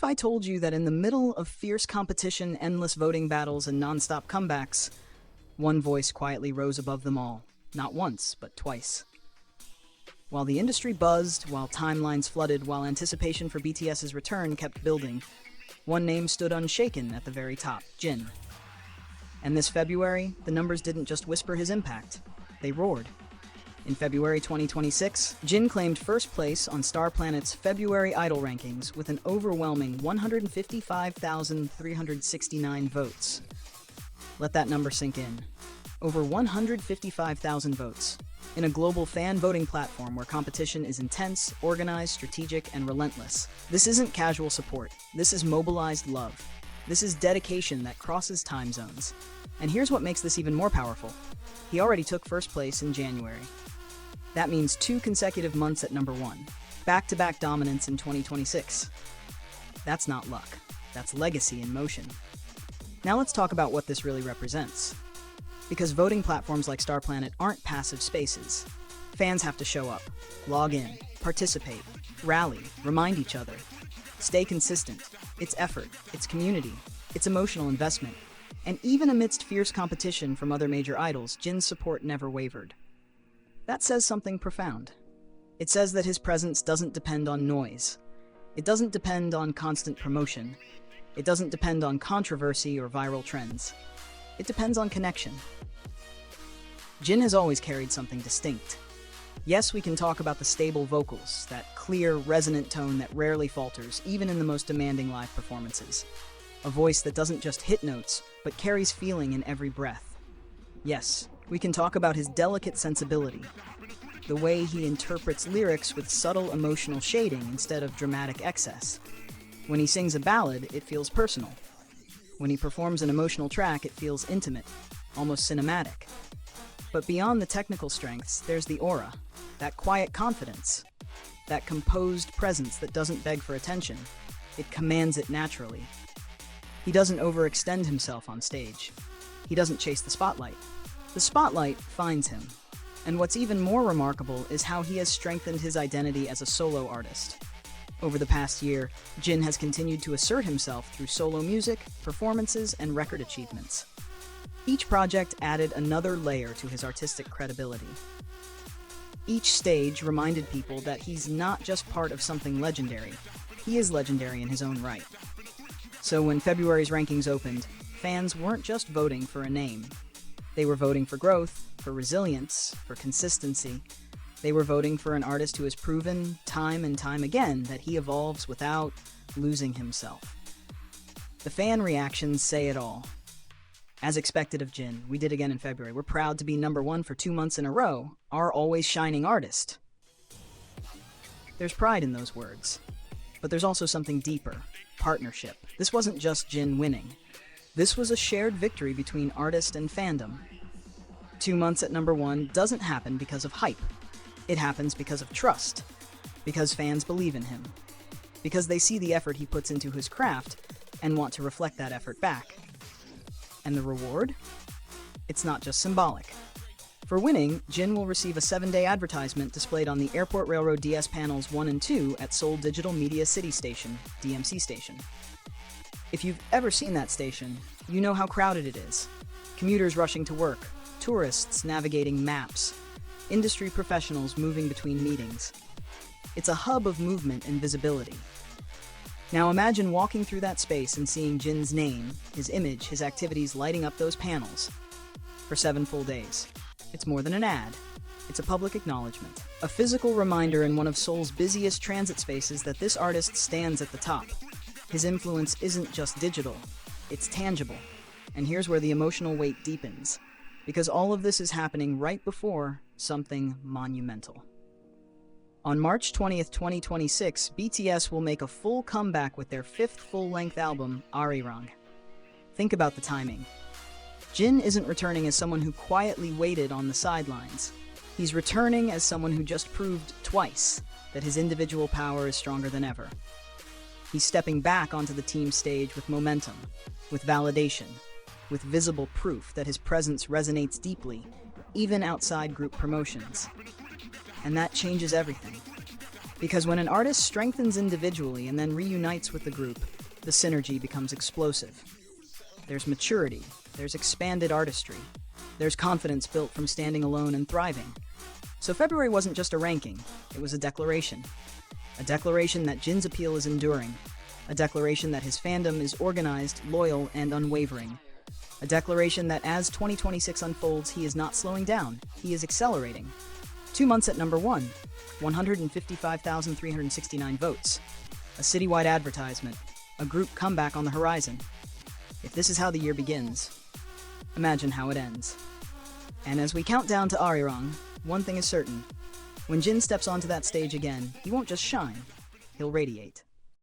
if I told you that in the middle of fierce competition, endless voting battles, and non-stop comebacks, one voice quietly rose above them all, not once, but twice. While the industry buzzed, while timelines flooded, while anticipation for BTS's return kept building, one name stood unshaken at the very top, Jin. And this February, the numbers didn't just whisper his impact, they roared. In February 2026, Jin claimed first place on Starplanet's February Idol rankings with an overwhelming 155,369 votes. Let that number sink in. Over 155,000 votes. In a global fan voting platform where competition is intense, organized, strategic, and relentless. This isn't casual support. This is mobilized love. This is dedication that crosses time zones. And here's what makes this even more powerful. He already took first place in January. That means 2 consecutive months at number 1. Back-to-back dominance in 2026. That's not luck. That's legacy in motion. Now let's talk about what this really represents. Because voting platforms like Starplanet aren't passive spaces. Fans have to show up, log in, participate, rally, remind each other. Stay consistent. It's effort, it's community, it's emotional investment. And even amidst fierce competition from other major idols, Jin's support never wavered. That says something profound. It says that his presence doesn't depend on noise. It doesn't depend on constant promotion. It doesn't depend on controversy or viral trends. It depends on connection. Jin has always carried something distinct. Yes, we can talk about the stable vocals, that clear, resonant tone that rarely falters, even in the most demanding live performances. A voice that doesn't just hit notes, but carries feeling in every breath. Yes, we can talk about his delicate sensibility, the way he interprets lyrics with subtle emotional shading instead of dramatic excess. When he sings a ballad, it feels personal. When he performs an emotional track, it feels intimate, almost cinematic. But beyond the technical strengths, there's the aura, that quiet confidence, that composed presence that doesn't beg for attention. It commands it naturally. He doesn't overextend himself on stage. He doesn't chase the spotlight. The spotlight finds him. And what's even more remarkable is how he has strengthened his identity as a solo artist. Over the past year, Jin has continued to assert himself through solo music, performances, and record achievements. Each project added another layer to his artistic credibility. Each stage reminded people that he's not just part of something legendary, he is legendary in his own right. So when February's rankings opened, fans weren't just voting for a name. They were voting for growth, for resilience, for consistency. They were voting for an artist who has proven time and time again that he evolves without losing himself. The fan reactions say it all. As expected of Jin, we did again in February. We're proud to be number 1 for 2 months in a row, our always shining artist. There's pride in those words. But there's also something deeper, partnership. This wasn't just Jin winning. This was a shared victory between artist and fandom. 2 months at number 1 doesn't happen because of hype. It happens because of trust. Because fans believe in him. Because they see the effort he puts into his craft and want to reflect that effort back. And the reward? It's not just symbolic. For winning, Jin will receive a 7-day advertisement displayed on the Airport Railroad DS Panels 1 and 2 at Seoul Digital Media City Station, DMC Station. If you've ever seen that station, you know how crowded it is. Commuters rushing to work, tourists navigating maps, industry professionals moving between meetings. It's a hub of movement and visibility. Now imagine walking through that space and seeing Jin's name, his image, his activities lighting up those panels. For 7 full days. It's more than an ad. It's a public acknowledgement. A physical reminder in one of Seoul's busiest transit spaces that this artist stands at the top. His influence isn't just digital, it's tangible. And here's where the emotional weight deepens. Because all of this is happening right before something monumental. On March 20th, 2026, BTS will make a full comeback with their 5th full-length album, ARIRANG. Think about the timing. Jin isn't returning as someone who quietly waited on the sidelines. He's returning as someone who just proved twice that his individual power is stronger than ever. He's stepping back onto the team stage with momentum, with validation, with visible proof that his presence resonates deeply, even outside group promotions. And that changes everything. Because when an artist strengthens individually and then reunites with the group, the synergy becomes explosive. There's maturity, there's expanded artistry, there's confidence built from standing alone and thriving. So February wasn't just a ranking, it was a declaration. A declaration that Jin's appeal is enduring. A declaration that his fandom is organized, loyal, and unwavering. A declaration that as 2026 unfolds, he is not slowing down, he is accelerating. 2 months at number 1, 155,369 votes. A citywide advertisement, a group comeback on the horizon. If this is how the year begins, imagine how it ends. And as we count down to ARIRANG, one thing is certain. When Jin steps onto that stage again, he won't just shine, he'll radiate.